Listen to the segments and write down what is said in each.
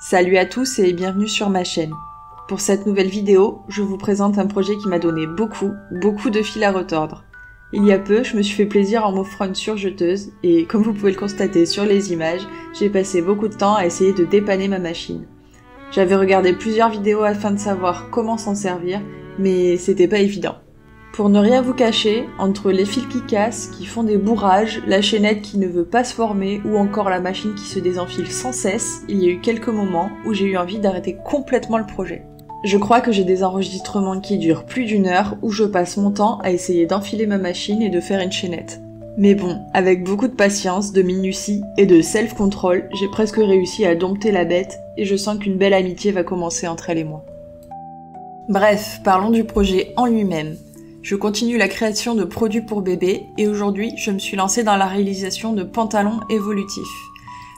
Salut à tous et bienvenue sur ma chaîne. Pour cette nouvelle vidéo, je vous présente un projet qui m'a donné beaucoup de fil à retordre. Il y a peu, je me suis fait plaisir en m'offrant une surjeteuse et comme vous pouvez le constater sur les images, j'ai passé beaucoup de temps à essayer de dépanner ma machine. J'avais regardé plusieurs vidéos afin de savoir comment s'en servir, mais c'était pas évident. Pour ne rien vous cacher, entre les fils qui cassent, qui font des bourrages, la chaînette qui ne veut pas se former ou encore la machine qui se désenfile sans cesse, il y a eu quelques moments où j'ai eu envie d'arrêter complètement le projet. Je crois que j'ai des enregistrements qui durent plus d'une heure où je passe mon temps à essayer d'enfiler ma machine et de faire une chaînette. Mais bon, avec beaucoup de patience, de minutie et de self-control, j'ai presque réussi à dompter la bête et je sens qu'une belle amitié va commencer entre elle et moi. Bref, parlons du projet en lui-même. Je continue la création de produits pour bébés et aujourd'hui, je me suis lancée dans la réalisation de pantalons évolutifs.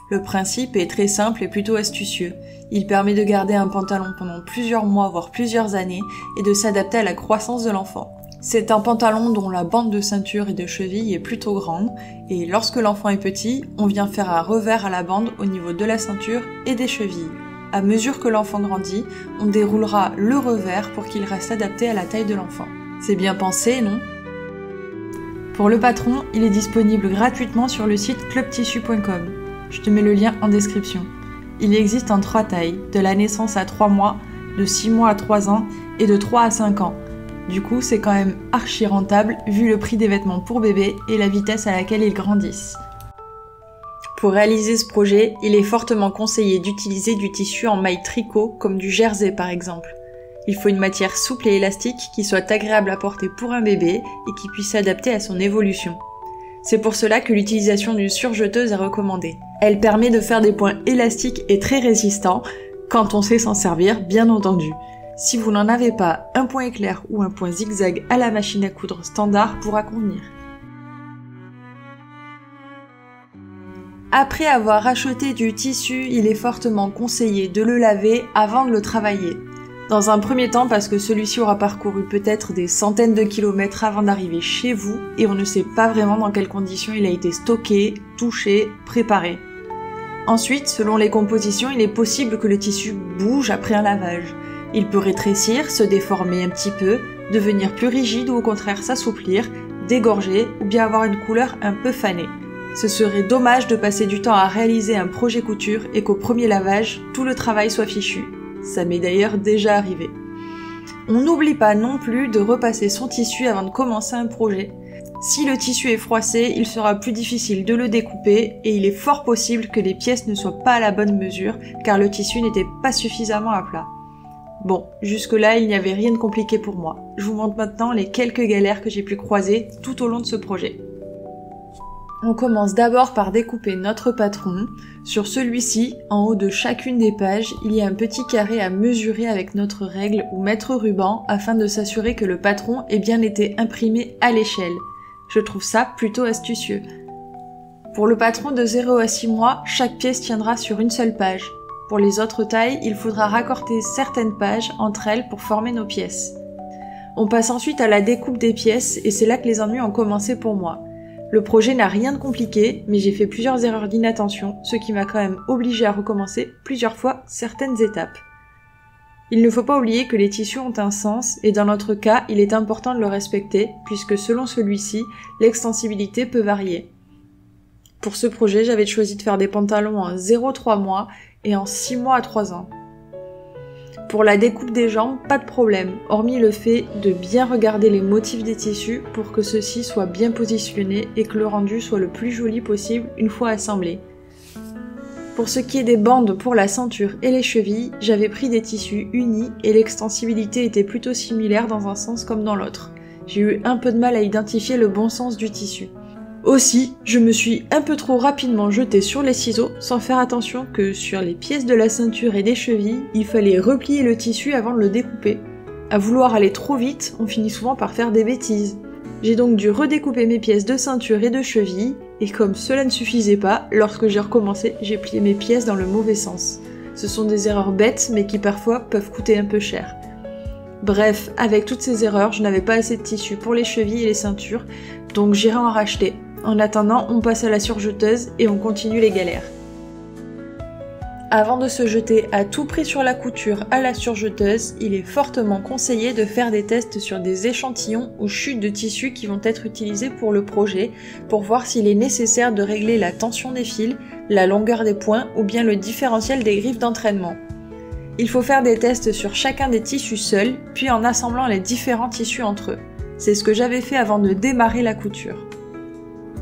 Le principe est très simple et plutôt astucieux. Il permet de garder un pantalon pendant plusieurs mois voire plusieurs années et de s'adapter à la croissance de l'enfant. C'est un pantalon dont la bande de ceinture et de cheville est plutôt grande et lorsque l'enfant est petit, on vient faire un revers à la bande au niveau de la ceinture et des chevilles. À mesure que l'enfant grandit, on déroulera le revers pour qu'il reste adapté à la taille de l'enfant. C'est bien pensé, non? Pour le patron, il est disponible gratuitement sur le site clubtissu.com. Je te mets le lien en description. Il existe en 3 tailles, de la naissance à 3 mois, de 6 mois à 3 ans et de 3 à 5 ans. Du coup, c'est quand même archi rentable vu le prix des vêtements pour bébé et la vitesse à laquelle ils grandissent. Pour réaliser ce projet, il est fortement conseillé d'utiliser du tissu en maille tricot comme du jersey par exemple. Il faut une matière souple et élastique qui soit agréable à porter pour un bébé et qui puisse s'adapter à son évolution. C'est pour cela que l'utilisation d'une surjeteuse est recommandée. Elle permet de faire des points élastiques et très résistants, quand on sait s'en servir, bien entendu. Si vous n'en avez pas, un point éclair ou un point zigzag à la machine à coudre standard pourra convenir. Après avoir acheté du tissu, il est fortement conseillé de le laver avant de le travailler. Dans un premier temps parce que celui-ci aura parcouru peut-être des centaines de kilomètres avant d'arriver chez vous et on ne sait pas vraiment dans quelles conditions il a été stocké, touché, préparé. Ensuite, selon les compositions, il est possible que le tissu bouge après un lavage. Il peut rétrécir, se déformer un petit peu, devenir plus rigide ou au contraire s'assouplir, dégorger ou bien avoir une couleur un peu fanée. Ce serait dommage de passer du temps à réaliser un projet couture et qu'au premier lavage, tout le travail soit fichu. Ça m'est d'ailleurs déjà arrivé. On n'oublie pas non plus de repasser son tissu avant de commencer un projet. Si le tissu est froissé, il sera plus difficile de le découper et il est fort possible que les pièces ne soient pas à la bonne mesure car le tissu n'était pas suffisamment à plat. Bon, jusque-là, il n'y avait rien de compliqué pour moi. Je vous montre maintenant les quelques galères que j'ai pu croiser tout au long de ce projet. On commence d'abord par découper notre patron. Sur celui-ci, en haut de chacune des pages, il y a un petit carré à mesurer avec notre règle ou mètre ruban afin de s'assurer que le patron ait bien été imprimé à l'échelle. Je trouve ça plutôt astucieux. Pour le patron de 0 à 6 mois, chaque pièce tiendra sur une seule page. Pour les autres tailles, il faudra raccorder certaines pages entre elles pour former nos pièces. On passe ensuite à la découpe des pièces et c'est là que les ennuis ont commencé pour moi. Le projet n'a rien de compliqué, mais j'ai fait plusieurs erreurs d'inattention, ce qui m'a quand même obligé à recommencer plusieurs fois certaines étapes. Il ne faut pas oublier que les tissus ont un sens, et dans notre cas, il est important de le respecter, puisque selon celui-ci, l'extensibilité peut varier. Pour ce projet, j'avais choisi de faire des pantalons en 0,3 mois et en 6 mois à 3 ans. Pour la découpe des jambes, pas de problème, hormis le fait de bien regarder les motifs des tissus pour que ceux-ci soient bien positionnés et que le rendu soit le plus joli possible une fois assemblé. Pour ce qui est des bandes pour la ceinture et les chevilles, j'avais pris des tissus unis et l'extensibilité était plutôt similaire dans un sens comme dans l'autre. J'ai eu un peu de mal à identifier le bon sens du tissu. Aussi, je me suis un peu trop rapidement jetée sur les ciseaux sans faire attention que sur les pièces de la ceinture et des chevilles, il fallait replier le tissu avant de le découper. À vouloir aller trop vite, on finit souvent par faire des bêtises. J'ai donc dû redécouper mes pièces de ceinture et de cheville, et comme cela ne suffisait pas, lorsque j'ai recommencé, j'ai plié mes pièces dans le mauvais sens. Ce sont des erreurs bêtes, mais qui parfois peuvent coûter un peu cher. Bref, avec toutes ces erreurs, je n'avais pas assez de tissu pour les chevilles et les ceintures, donc j'irai en racheter. En attendant, on passe à la surjeteuse et on continue les galères. Avant de se jeter à tout prix sur la couture à la surjeteuse, il est fortement conseillé de faire des tests sur des échantillons ou chutes de tissu qui vont être utilisés pour le projet, pour voir s'il est nécessaire de régler la tension des fils, la longueur des points ou bien le différentiel des griffes d'entraînement. Il faut faire des tests sur chacun des tissus seuls, puis en assemblant les différents tissus entre eux. C'est ce que j'avais fait avant de démarrer la couture.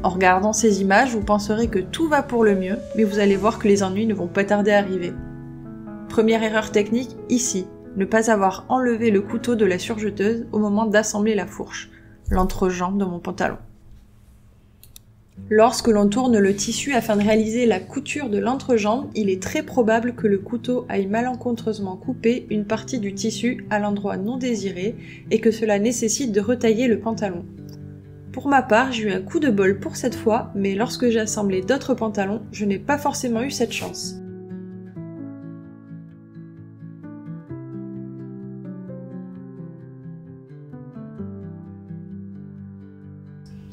En regardant ces images, vous penserez que tout va pour le mieux, mais vous allez voir que les ennuis ne vont pas tarder à arriver. Première erreur technique, ici, ne pas avoir enlevé le couteau de la surjeteuse au moment d'assembler la fourche, l'entrejambe de mon pantalon. Lorsque l'on tourne le tissu afin de réaliser la couture de l'entrejambe, il est très probable que le couteau aille malencontreusement couper une partie du tissu à l'endroit non désiré et que cela nécessite de retailler le pantalon. Pour ma part, j'ai eu un coup de bol pour cette fois, mais lorsque j'ai assemblé d'autres pantalons, je n'ai pas forcément eu cette chance.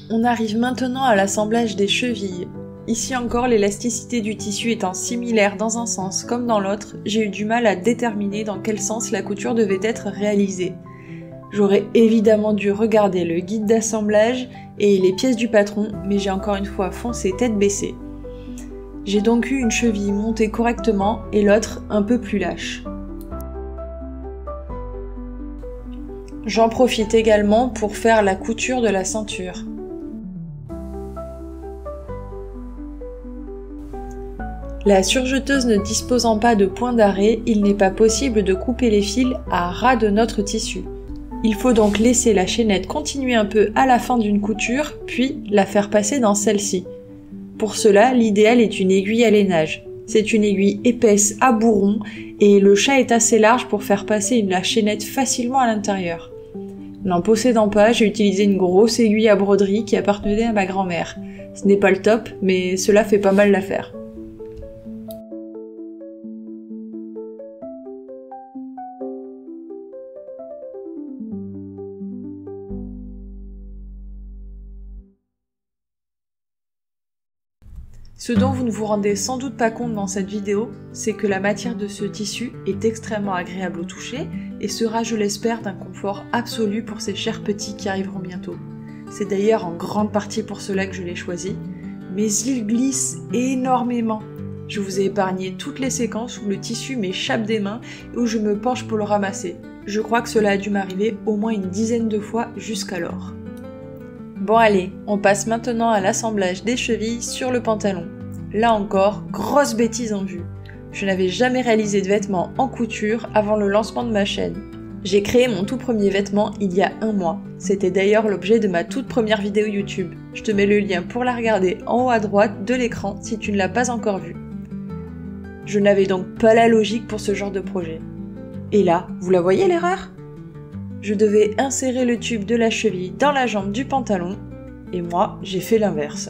On arrive maintenant à l'assemblage des chevilles. Ici encore, l'élasticité du tissu étant similaire dans un sens comme dans l'autre, j'ai eu du mal à déterminer dans quel sens la couture devait être réalisée. J'aurais évidemment dû regarder le guide d'assemblage et les pièces du patron, mais j'ai encore une fois foncé tête baissée. J'ai donc eu une cheville montée correctement et l'autre un peu plus lâche. J'en profite également pour faire la couture de la ceinture. La surjeteuse ne disposant pas de point d'arrêt, il n'est pas possible de couper les fils à ras de notre tissu. Il faut donc laisser la chaînette continuer un peu à la fin d'une couture, puis la faire passer dans celle-ci. Pour cela, l'idéal est une aiguille à lainage. C'est une aiguille épaisse à bourron et le chat est assez large pour faire passer la chaînette facilement à l'intérieur. N'en possédant pas, j'ai utilisé une grosse aiguille à broderie qui appartenait à ma grand-mère. Ce n'est pas le top, mais cela fait pas mal l'affaire. Ce dont vous ne vous rendez sans doute pas compte dans cette vidéo, c'est que la matière de ce tissu est extrêmement agréable au toucher et sera, je l'espère, d'un confort absolu pour ces chers petits qui arriveront bientôt. C'est d'ailleurs en grande partie pour cela que je l'ai choisi, mais il glisse énormément. Je vous ai épargné toutes les séquences où le tissu m'échappe des mains et où je me penche pour le ramasser. Je crois que cela a dû m'arriver au moins une dizaine de fois jusqu'alors. Bon allez, on passe maintenant à l'assemblage des chevilles sur le pantalon. Là encore, grosse bêtise en vue. Je n'avais jamais réalisé de vêtements en couture avant le lancement de ma chaîne. J'ai créé mon tout premier vêtement il y a 1 mois. C'était d'ailleurs l'objet de ma toute première vidéo YouTube. Je te mets le lien pour la regarder en haut à droite de l'écran si tu ne l'as pas encore vue. Je n'avais donc pas la logique pour ce genre de projet. Et là, vous la voyez l'erreur ? Je devais insérer le tube de la cheville dans la jambe du pantalon, et moi, j'ai fait l'inverse.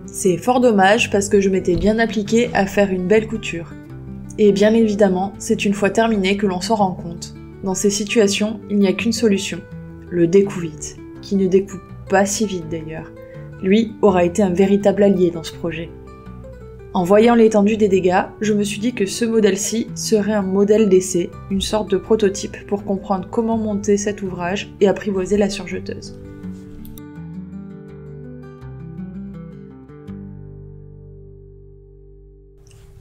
C'est fort dommage parce que je m'étais bien appliquée à faire une belle couture. Et bien évidemment, c'est une fois terminé que l'on s'en rend compte. Dans ces situations, il n'y a qu'une solution, le découp vite, qui ne découpe pas si vite d'ailleurs. Lui aura été un véritable allié dans ce projet. En voyant l'étendue des dégâts, je me suis dit que ce modèle-ci serait un modèle d'essai, une sorte de prototype pour comprendre comment monter cet ouvrage et apprivoiser la surjeteuse.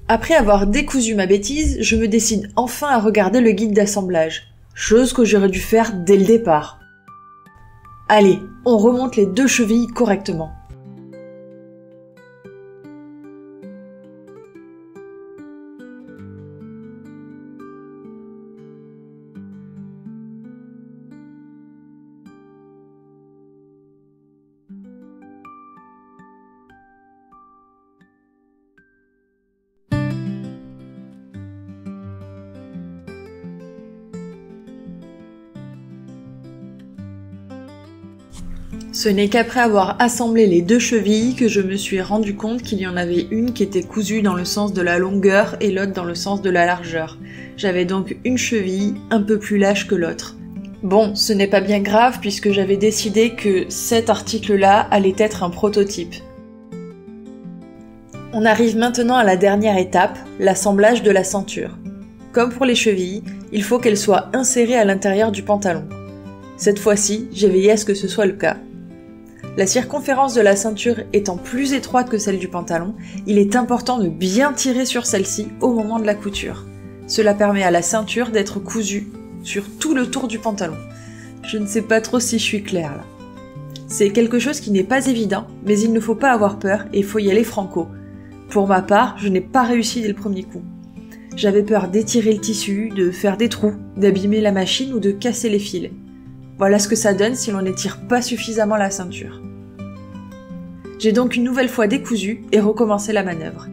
Après avoir décousu ma bêtise, je me décide enfin à regarder le guide d'assemblage, chose que j'aurais dû faire dès le départ. Allez, on remonte les 2 chevilles correctement. Ce n'est qu'après avoir assemblé les 2 chevilles que je me suis rendu compte qu'il y en avait une qui était cousue dans le sens de la longueur et l'autre dans le sens de la largeur. J'avais donc une cheville un peu plus lâche que l'autre. Bon, ce n'est pas bien grave puisque j'avais décidé que cet article-là allait être un prototype. On arrive maintenant à la dernière étape, l'assemblage de la ceinture. Comme pour les chevilles, il faut qu'elle soit insérée à l'intérieur du pantalon. Cette fois-ci, j'ai veillé à ce que ce soit le cas. La circonférence de la ceinture étant plus étroite que celle du pantalon, il est important de bien tirer sur celle-ci au moment de la couture. Cela permet à la ceinture d'être cousue sur tout le tour du pantalon. Je ne sais pas trop si je suis claire là. C'est quelque chose qui n'est pas évident, mais il ne faut pas avoir peur et il faut y aller franco. Pour ma part, je n'ai pas réussi dès le premier coup. J'avais peur d'étirer le tissu, de faire des trous, d'abîmer la machine ou de casser les fils. Voilà ce que ça donne si l'on n'étire pas suffisamment la ceinture. J'ai donc une nouvelle fois décousu et recommencé la manœuvre.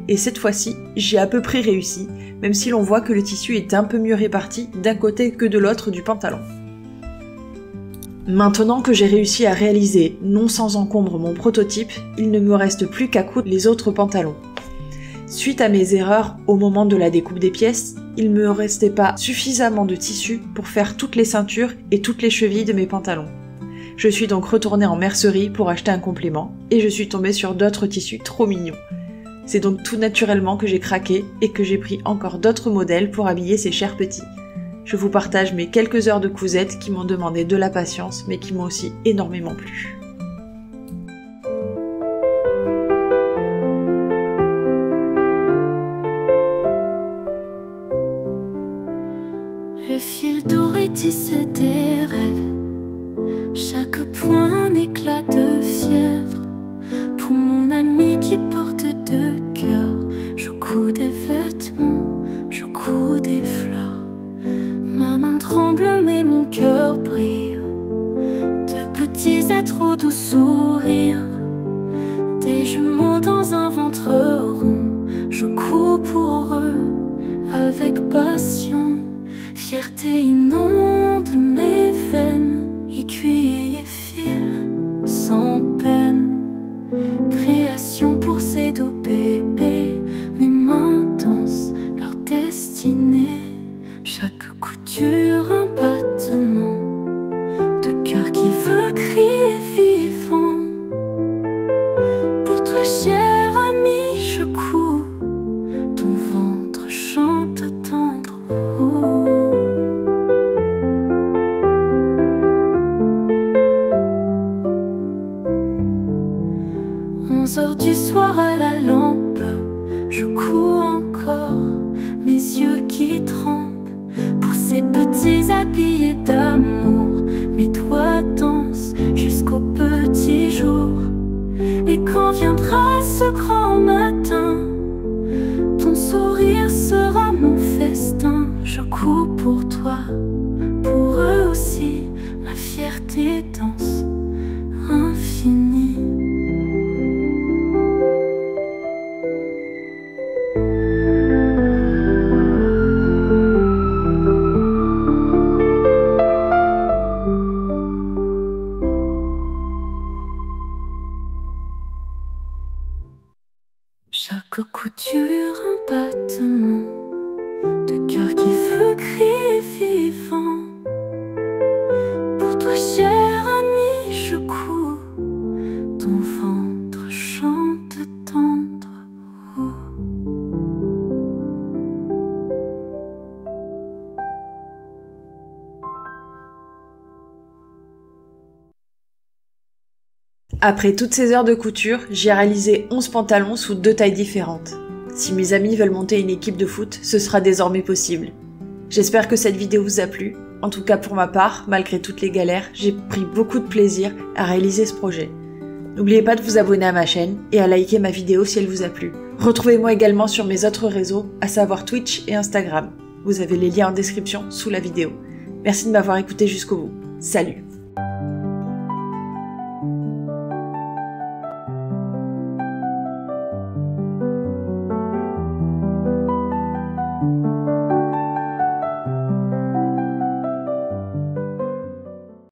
Et cette fois-ci, j'ai à peu près réussi, même si l'on voit que le tissu est un peu mieux réparti d'un côté que de l'autre du pantalon. Maintenant que j'ai réussi à réaliser, non sans encombre, mon prototype, il ne me reste plus qu'à coudre les autres pantalons. Suite à mes erreurs au moment de la découpe des pièces, il ne me restait pas suffisamment de tissu pour faire toutes les ceintures et toutes les chevilles de mes pantalons. Je suis donc retournée en mercerie pour acheter un complément et je suis tombée sur d'autres tissus trop mignons. C'est donc tout naturellement que j'ai craqué et que j'ai pris encore d'autres modèles pour habiller ces chers petits. Je vous partage mes quelques heures de cousettes qui m'ont demandé de la patience mais qui m'ont aussi énormément plu. Le fil doré tissait des rêves, chaque point un éclat de fièvre. Pour mon ami qui porte deux cœurs, je couds des vêtements, je couds des fleurs. Ma main tremble mais mon cœur brille, de petits êtres au doux sourire, des jumeaux dans un ventre rond. Je couds pour eux avec passion, fierté inonde mes veines, aiguille et fil sans peine. Création pour ces doux bébés, mes mains dansent leur destinée. Chaque couture un battement de cœur qui veut crier vivant. Pour toi cher ami, je couds, ton ventre chante tendre. 11h du soir à la lampe, je couds encore, mes yeux qui tremblent. Pour ces petits habillés d'amour, mes doigts dansent jusqu'au petit jour. Et quand viendra ce grand matin, ton sourire sera mon festin. Je couds pour toi, pour eux aussi, ma fierté danse infinie. Chaque couture un battement de cœur qui veut crier vivant. Pour toi cher ami, je couds, ton ventre chante tendre. Après toutes ces heures de couture, j'ai réalisé 11 pantalons sous 2 tailles différentes. Si mes amis veulent monter une équipe de foot, ce sera désormais possible. J'espère que cette vidéo vous a plu. En tout cas pour ma part, malgré toutes les galères, j'ai pris beaucoup de plaisir à réaliser ce projet. N'oubliez pas de vous abonner à ma chaîne et à liker ma vidéo si elle vous a plu. Retrouvez-moi également sur mes autres réseaux, à savoir Twitch et Instagram. Vous avez les liens en description sous la vidéo. Merci de m'avoir écouté jusqu'au bout. Salut!